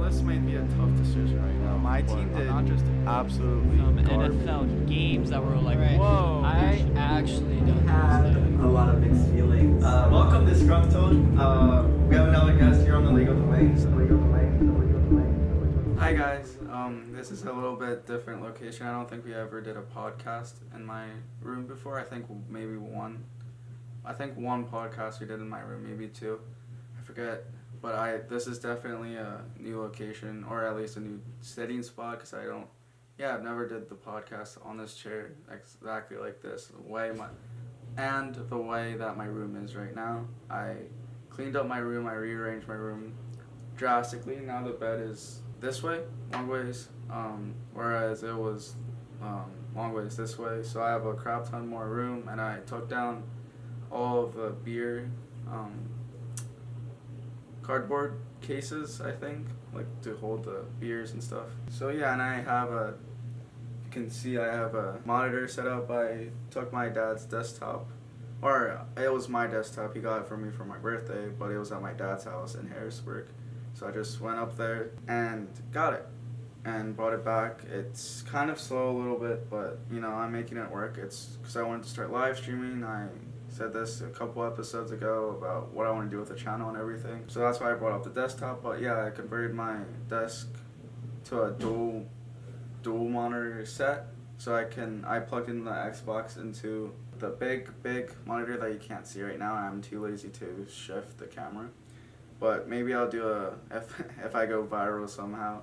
this might be a tough decision right now. My but team I'm did not just absolutely Some garbage. NFL games that were like, Right. whoa. I actually don't Had understand. a lot of mixed feelings. Welcome, Disgruntled. We have another guest here on the Legal Domains. Hi guys, this is a little bit different location. I don't think we ever did a podcast in my room before. I think maybe one. I think one podcast we did in my room, maybe two. I forget. But this is definitely a new location, or at least a new sitting spot, because I've never did the podcast on this chair exactly like this. The way that my room is right now. I cleaned up my room, I rearranged my room drastically. Now the bed is this way, long ways, whereas it was long ways this way. So I have a crap ton more room, and I took down all of the beer cardboard cases, I think, like to hold the beers and stuff. So yeah, and I have you can see I have a monitor set up. I took my dad's desktop, or it was my desktop. He got it for me for my birthday, but it was at my dad's house in Harrisburg. So I just went up there and got it and brought it back. It's kind of slow a little bit, but I'm making it work. It's because I wanted to start live streaming. I said this a couple episodes ago about what I want to do with the channel and everything. So that's why I brought up the desktop. But yeah, I converted my desk to a dual monitor set. So I plugged in the Xbox into the big monitor that you can't see right now. I'm too lazy to shift the camera. But maybe I'll do if I go viral somehow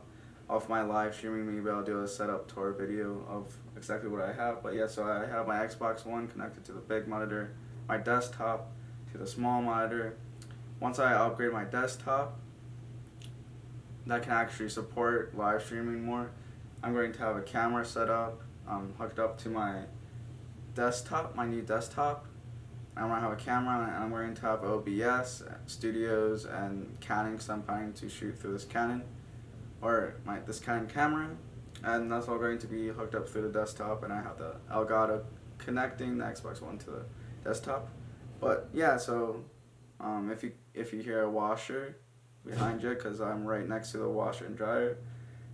off my live streaming, maybe I'll do a setup tour video of exactly what I have. But yeah, so I have my Xbox One connected to the big monitor, my desktop to the small monitor. Once I upgrade my desktop that can actually support live streaming more, I'm going to have a camera set up, hooked up to my desktop, my new desktop. I'm going to have a camera, and I'm going to have OBS, Studios, and Canon, because I'm planning to shoot through this Canon, or this Canon camera, and that's all going to be hooked up through the desktop, and I have the Elgato connecting the Xbox One to the desktop. But yeah, so if you hear a washer behind you, because I'm right next to the washer and dryer,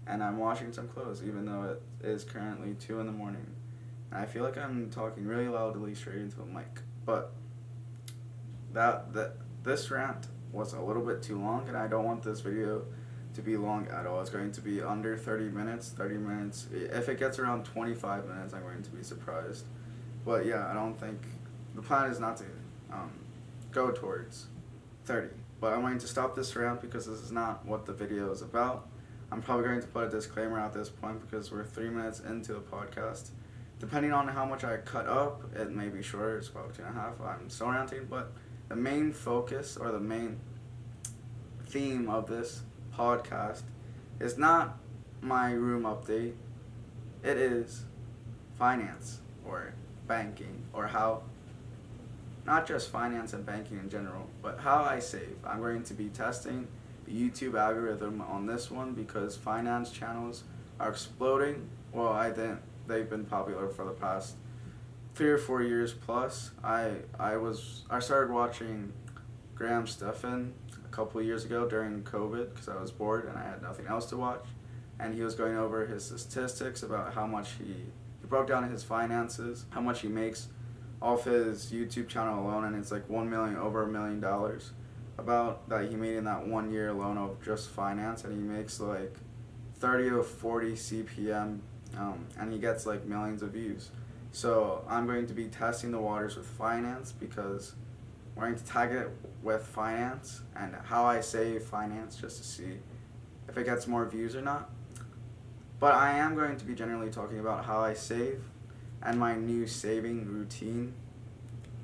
and I'm washing some clothes, even though it is currently 2 a.m. And I feel like I'm talking really loudly straight into the mic. But this rant was a little bit too long, and I don't want this video to be long at all. It's going to be under 30 minutes. 30 minutes. If it gets around 25 minutes, I'm going to be surprised. But yeah, I don't think the plan is not to go towards 30. But I'm going to stop this rant because this is not what the video is about. I'm probably going to put a disclaimer at this point because we're 3 minutes into the podcast. Depending on how much I cut up, it may be shorter. It's about 2.5. I'm still ranting, but the main focus or the main theme of this podcast is not my room update. It is finance or banking, or how, not just finance and banking in general, but how I save. I'm going to be testing the YouTube algorithm on this one because finance channels are exploding. Well, they've been popular for the past 3 or 4 years plus. I started watching Graham Stephan a couple of years ago during COVID because I was bored and I had nothing else to watch, and he was going over his statistics about how much he broke down his finances, how much he makes off his YouTube channel alone, and it's like over $1 million about that he made in that 1 year alone of just finance, and he makes like 30 to 40 CPM. And he gets like millions of views. So I'm going to be testing the waters with finance because we're going to tag it with finance and how I save finance just to see if it gets more views or not. But I am going to be generally talking about how I save and my new saving routine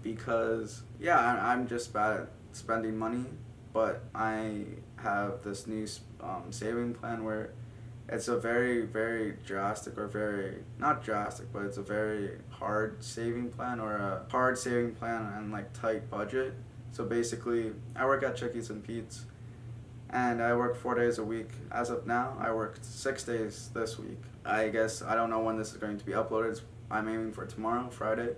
because I'm just bad at spending money, but I have this new saving plan where it's a very, very drastic, or very, not drastic, but it's a very hard saving plan, or a hard saving plan and like tight budget. So basically, I work at Chickies and Pete's, and I work 4 days a week. As of now, I worked 6 days this week. I guess, I don't know when this is going to be uploaded. I'm aiming for tomorrow, Friday,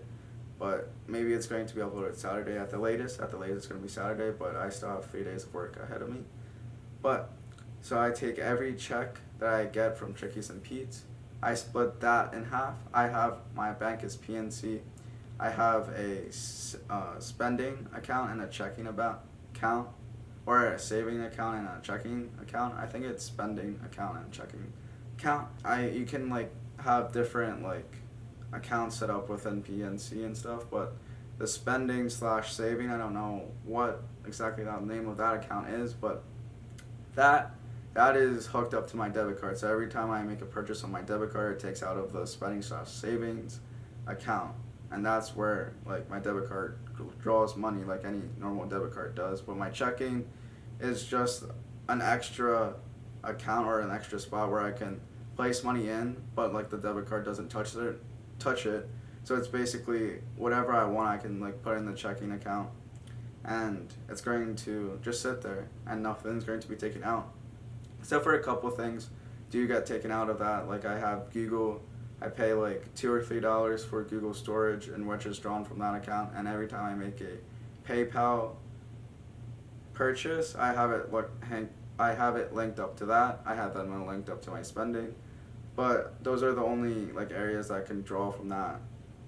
but maybe it's going to be uploaded Saturday at the latest. At the latest, it's going to be Saturday, but I still have 3 days of work ahead of me. But So I take every check that I get from Chickies and Pete's, I split that in half. I have, my bank is PNC. I have a spending account and a checking account, or a saving account and a checking account. I think it's spending account and checking account. You can like have different like accounts set up within PNC and stuff, but the spending slash saving, I don't know what exactly the name of that account is, but that is hooked up to my debit card. So every time I make a purchase on my debit card, it takes out of the spending slash savings account, and that's where like my debit card draws money like any normal debit card does. But my checking is just an extra account or an extra spot where I can place money in, but like the debit card doesn't touch it. So it's basically whatever I want, I can like put in the checking account, and it's going to just sit there, and nothing's going to be taken out, except for a couple things do get taken out of that. Like I have Google, I pay like $2 or $3 for Google storage, and which is drawn from that account. And every time I make a PayPal purchase, I have it linked up to that. I have them linked up to my spending, but those are the only like areas that I can draw from that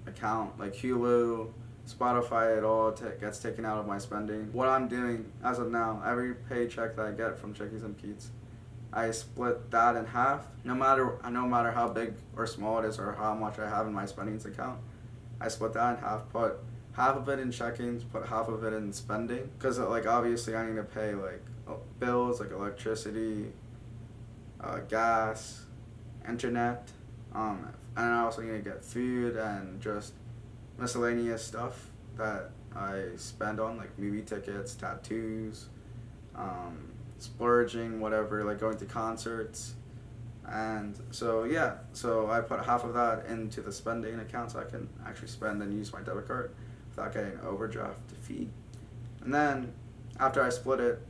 account. Like Hulu, Spotify, it all gets taken out of my spending. What I'm doing as of now, every paycheck that I get from Chickies and Pete's, I split that in half. No matter how big or small it is, or how much I have in my spendings account, I split that in half. Put half of it in checkings, put half of it in spending, because like obviously I need to pay like bills like electricity, gas, internet, and I also need to get food and just miscellaneous stuff that I spend on, like movie tickets, tattoos, splurging, whatever, like going to concerts. And so yeah, so I put half of that into the spending account so I can actually spend and use my debit card without getting an overdraft fee. And then after I split it,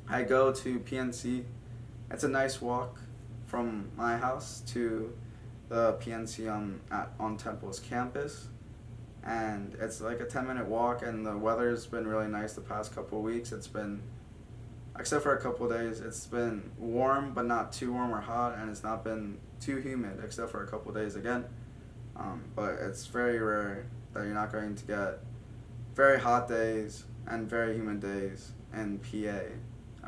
I go to PNC. It's a nice walk from my house to the PNC on Temple's campus, and it's like a 10-minute walk, and the weather's been really nice the past couple of weeks. It's been, except for a couple of days, it's been warm but not too warm or hot, and it's not been too humid except for a couple of days again. But it's very rare that you're not going to get very hot days and very humid days in PA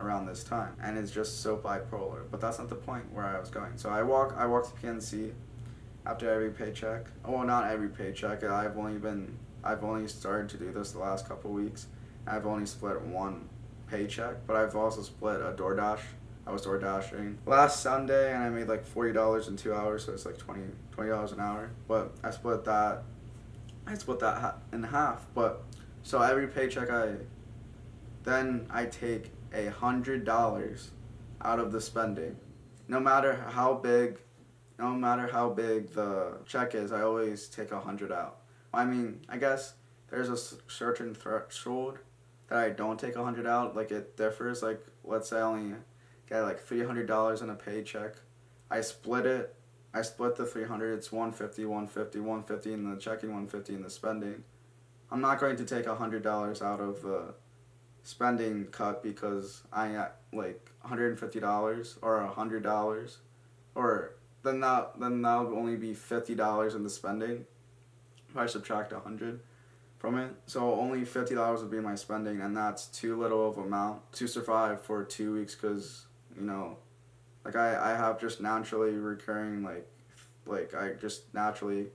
around this time, and it's just so bipolar. But that's not the point where I was going. So I walk to PNC after every paycheck. Well, not every paycheck. I've only started to do this the last couple weeks. I've only split one paycheck, but I've also split a DoorDash. I was DoorDashing last Sunday, and I made like $40 in 2 hours, so it's like $20 an hour. But I split that in half. But so every paycheck I take $100 out of the spending. No matter how big the check is, I always take $100 out. I mean, I guess there's a certain threshold that I don't take $100 out. Like it differs. Like let's say I only get like $300 in a paycheck. I split it. I split the 300. It's 150, 150, 150 in the checking, 150 in the spending. I'm not going to take $100 out of the spending cut because I got like $150 or $100, or then that'll only be $50 in the spending if I subtract 100 from it. So only $50 would be my spending, and that's too little of amount to survive for 2 weeks, because like I have just naturally recurring like I just naturally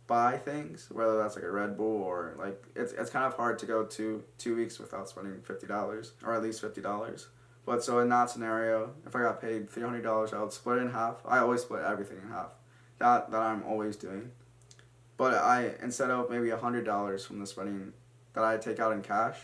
buy things, whether that's like a Red Bull or like it's kind of hard to go 2 weeks without spending $50 or at least $50. But so in that scenario, if I got paid $300, I would split it in half. I always split everything in half. That I'm always doing. But instead of maybe $100 from the spending that I take out in cash,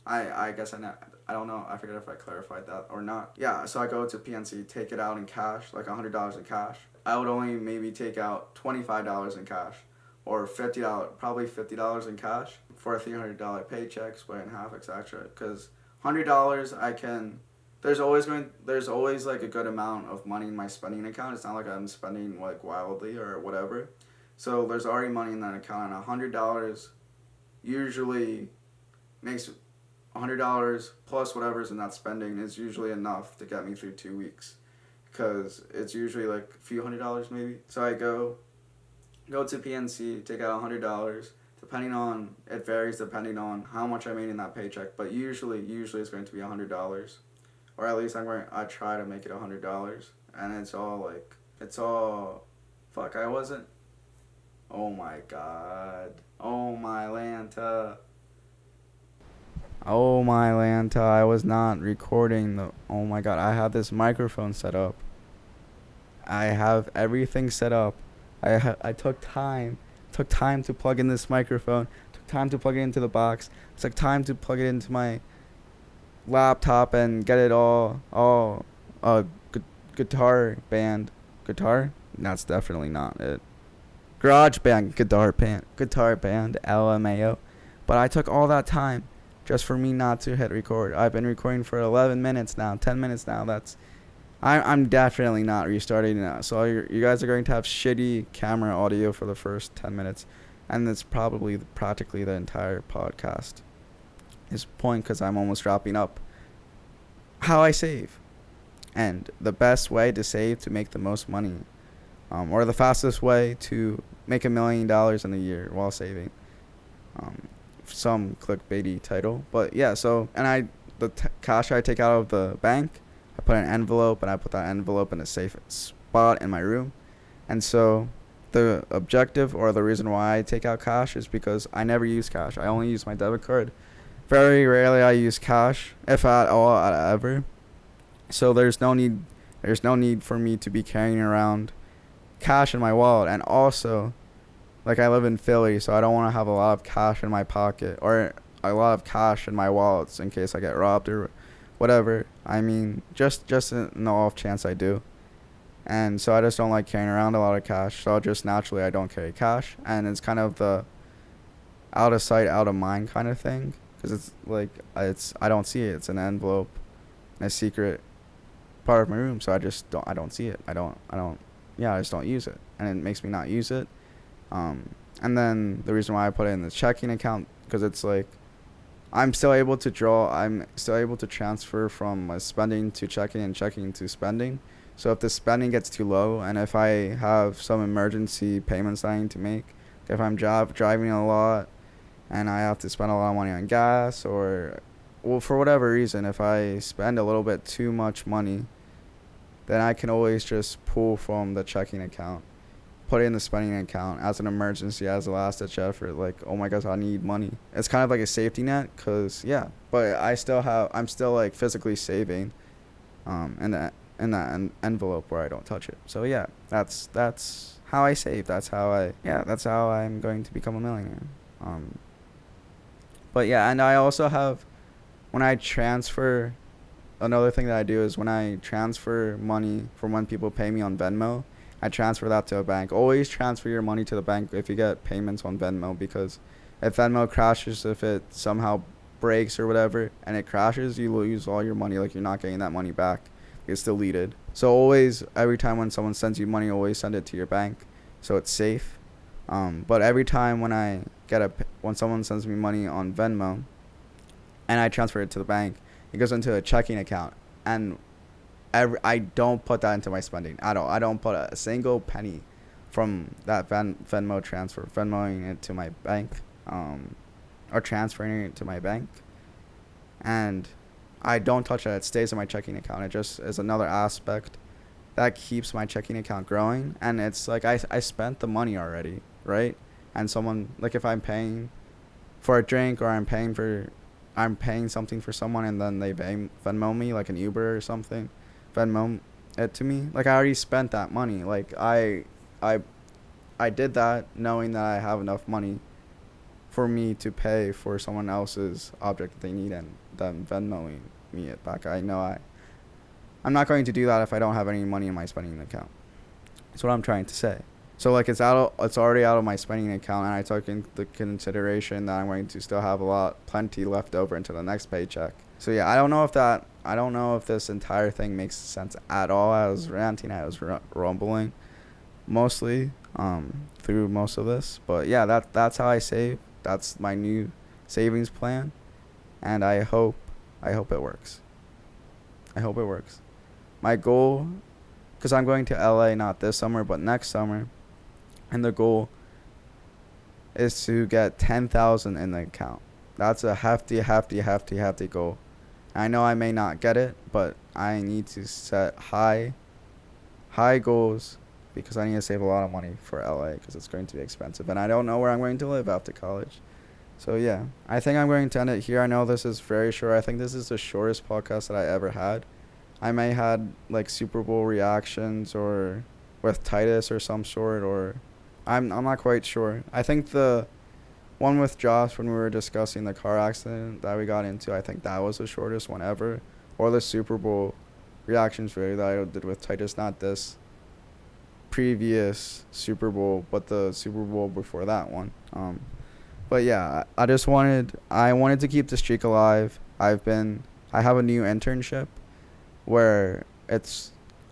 I guess I don't know. I forget if I clarified that or not. Yeah, so I go to PNC, take it out in cash, like $100 in cash. I would only maybe take out $25 in cash, or probably $50 in cash for a $300 paycheck, split in half, etc. Because $100 there's always like a good amount of money in my spending account. It's not like I'm spending like wildly or whatever. So there's already money in that account, and $100 usually makes $100 plus whatever's in that spending is usually enough to get me through 2 weeks, because it's usually like a few $100 maybe. So I go to PNC, take out $100. It varies depending on how much I made in that paycheck, but usually it's going to be $100, or at least I try to make it $100, and fuck, I wasn't. Oh my god. Oh my Lanta. Oh my Lanta, I was not recording oh my god, I have this microphone set up. I have everything set up. I took time to plug in this microphone, took time to plug it into the box, took time to plug it into my laptop and get it all guitar band. Guitar? That's definitely not it. Garage band, guitar band, LMAO. But I took all that time just for me not to hit record. I've been recording for 11 minutes now, 10 minutes now. I'm definitely not restarting now. So you guys are going to have shitty camera audio for the first 10 minutes. And it's probably practically the entire podcast. This point, because I'm almost wrapping up. How I save. And the best way to save to make the most money. Or the fastest way to make $1 million in a year while saving. Some clickbaity title. But yeah, so, and cash I take out of the bank, I put an envelope, and I put that envelope in a safe spot in my room. And so the objective, or the reason why I take out cash, is because I never use cash. I only use my debit card. Very rarely I use cash, if at all, ever. So there's no need for me to be carrying around cash in my wallet. And also, like, I live in Philly, so I don't want to have a lot of cash in my pocket, or a lot of cash in my wallets in case I get robbed or whatever. I mean, just in the off chance I do. And so I just don't like carrying around a lot of cash, so just naturally I don't carry cash. And it's kind of the out of sight, out of mind kind of thing, because it's like, I don't see it. It's an envelope in a secret part of my room, so I don't see it. I just don't use it, and it makes me not use it. And then the reason why I put it in the checking account, because it's like, I'm still able to transfer from spending to checking and checking to spending. So if the spending gets too low, and if I have some emergency payments that I need to make, if I'm driving a lot and I have to spend a lot of money on gas, or, well, for whatever reason, if I spend a little bit too much money, then I can always just pull from the checking account, put it in the spending account as an emergency, as a last ditch effort. Like, oh my gosh, I need money. It's kind of like a safety net, cause yeah. But I'm still like physically saving, in that envelope where I don't touch it. So yeah, that's how I save. That's how I'm going to become a millionaire. But yeah, and I also have, when I transfer, another thing that I do is when I transfer money from when people pay me on Venmo, I transfer that to a bank. Always transfer your money to the bank if you get payments on Venmo, because if Venmo crashes, if it somehow breaks or whatever, and it crashes, you lose all your money. Like, you're not getting that money back. It's deleted. So always, every time when someone sends you money, always send it to your bank, so it's safe. But every time when someone sends me money on Venmo, and I transfer it to the bank, it goes into a checking account, and I don't put that into my spending at all. I don't put a single penny from that Venmo transfer, Venmoing it to my bank, or transferring it to my bank, and I don't touch it. It stays in my checking account. It just is another aspect that keeps my checking account growing. And it's like, I spent the money already, right? And someone, like, if I'm paying for a drink, or I'm paying something for someone, and then they Venmo me, like an Uber or something, Venmo it to me, like, I already spent that money. Like, I did that knowing that I have enough money for me to pay for someone else's object that they need, and them Venmoing me it back. I know I'm not going to do that if I don't have any money in my spending account. That's what I'm trying to say. So, like, it's already out of my spending account, and I took into consideration that I'm going to still have plenty left over into the next paycheck. So yeah, I don't know if this entire thing makes sense at all. I was ranting, I was rumbling mostly through most of this, but yeah, that's how I save. That's my new savings plan. and I hope it works. I hope it works. My goal, because I'm going to LA not this summer but next summer, and the goal is to get 10,000 in the account. That's a hefty goal. I know I may not get it, but I need to set high goals because I need to save a lot of money for LA because it's going to be expensive, and I don't know where I'm going to live after college. So yeah, I think I'm going to end it here. I know this is very short. I think this is the shortest podcast that I ever had. I may had like Super Bowl reactions or with Titus or some sort, or I'm not quite sure. I think the one with Josh when we were discussing the car accident that we got into, I think that was the shortest one ever. Or the Super Bowl reactions video that I did with Titus, not this previous Super Bowl, but the Super Bowl before that one. But yeah, I wanted to keep the streak alive. I have a new internship where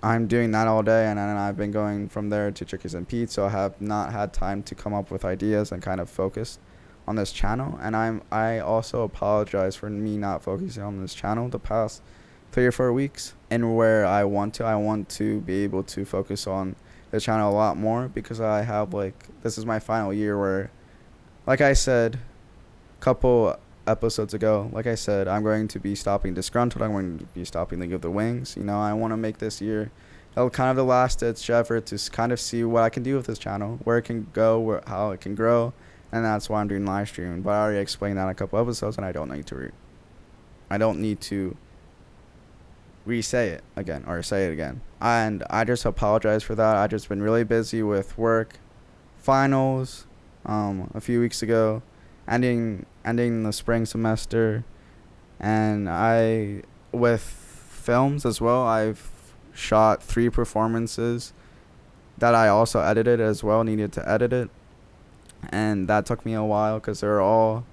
I'm doing that all day, and then I've been going from there to Chickies and Pete, so I have not had time to come up with ideas and kind of focus on this channel. And I also apologize for me not focusing on this channel the past 3 or 4 weeks, and where I want to be able to focus on the channel a lot more, because I have this is my final year where, like I said a couple episodes ago, I'm going to be stopping Disgruntled. I'm going to be stopping League of the Wings. I want to make this year kind of the last ditch effort to kind of see what I can do with this channel, where it can go, how it can grow, and that's why I'm doing live streaming. But I already explained that in a couple episodes, and I don't need to re-say it again or say it again. And I just apologize for that. I've just been really busy with work, finals, a few weeks ago, ending the spring semester, and with films as well. I've shot 3 performances that I also edited as well, needed to edit it, and that took me a while because they're all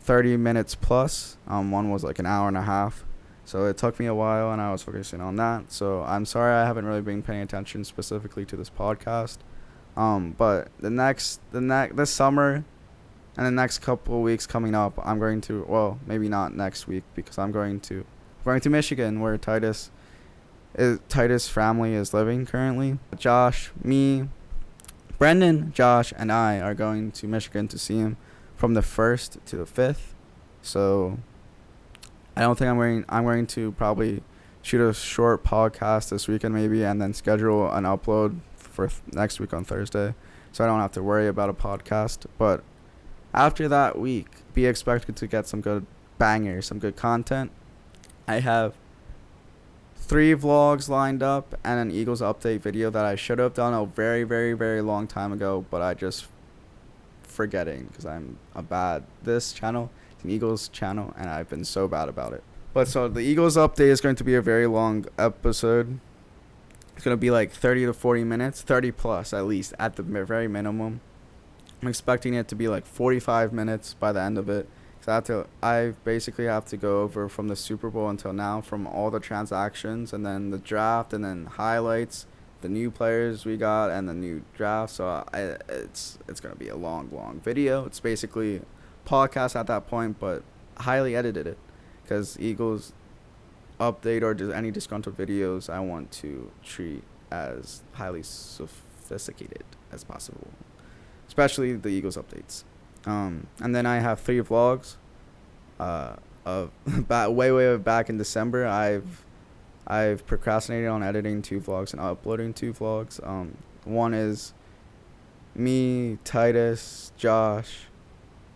30 minutes plus. One was like an hour and a half, so it took me a while, and I was focusing on that. So I'm sorry I haven't really been paying attention specifically to this podcast. But this summer and the next couple of weeks coming up, I'm going to, well, maybe not next week, because I'm going to Michigan, where Titus family is living currently. Josh, me, Brendan, Josh, and I are going to Michigan to see him from the 1st to the 5th. So I don't think I'm going to probably shoot a short podcast this weekend maybe, and then schedule an upload for next week on Thursday, so I don't have to worry about a podcast. But after that week, be expected to get some good bangers, some good content. I have 3 vlogs lined up and an Eagles update video that I should have done a very, very, very long time ago, but I just forgetting because this channel is an Eagles channel, and I've been so bad about it. But so the Eagles update is going to be a very long episode. It's going to be like 30 to 40 minutes, 30 plus at least, at the very minimum. I'm expecting it to be like 45 minutes by the end of it. So I basically have to go over from the Super Bowl until now, from all the transactions, and then the draft, and then highlights, the new players we got, and the new draft. So it's going to be a long video. It's basically podcast at that point, but highly edited it, because Eagles update or any disgruntled videos I want to treat as highly sophisticated as possible, especially the Eagles updates. And then I have 3 vlogs of way back in December. I've procrastinated on editing 2 vlogs and uploading 2 vlogs. One is me, Titus, Josh,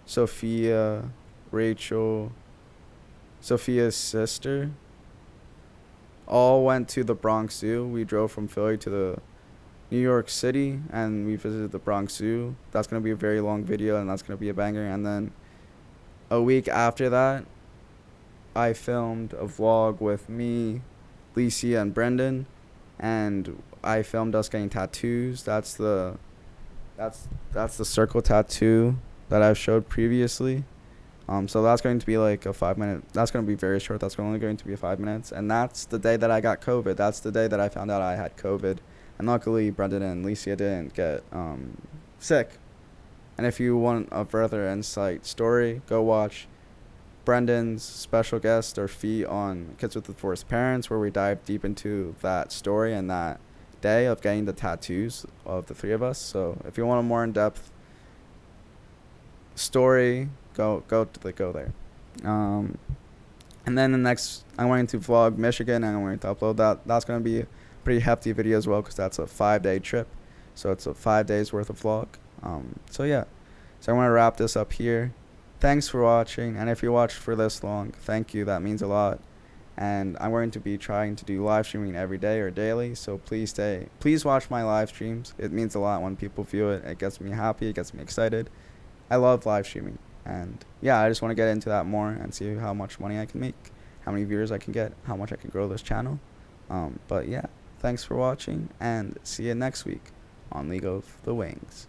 Sophia, Rachel, Sophia's sister, all went to the Bronx Zoo. We drove from Philly to the New York City, and we visited the Bronx Zoo. That's going to be a very long video, and that's going to be a banger. And then a week after that, I filmed a vlog with me, Licia, and Brendan, and I filmed us getting tattoos. That's the circle tattoo that I've showed previously. So that's going to be like a 5-minute. That's going to be very short. That's only going to be 5 minutes. And that's the day that I got COVID. That's the day that I found out I had COVID. And luckily, Brendan and Licia didn't get sick. And if you want a further insight story, go watch Brendan's special guest or feat on Kids with the Forced Parents, where we dive deep into that story and that day of getting the tattoos of the three of us. So if you want a more in-depth story, go there. And then the next, I'm going to vlog Michigan, and I'm going to upload that. That's going to be a pretty hefty video as well, because that's a 5-day trip. So it's a 5 days worth of vlog. So yeah. So I want to wrap this up here. Thanks for watching. And if you watched for this long, thank you. That means a lot. And I'm going to be trying to do live streaming every day or daily. So please watch my live streams. It means a lot when people view it. It gets me happy. It gets me excited. I love live streaming. And yeah, I just want to get into that more and see how much money I can make, how many viewers I can get, how much I can grow this channel. But yeah, thanks for watching, and see you next week on League of the Wings.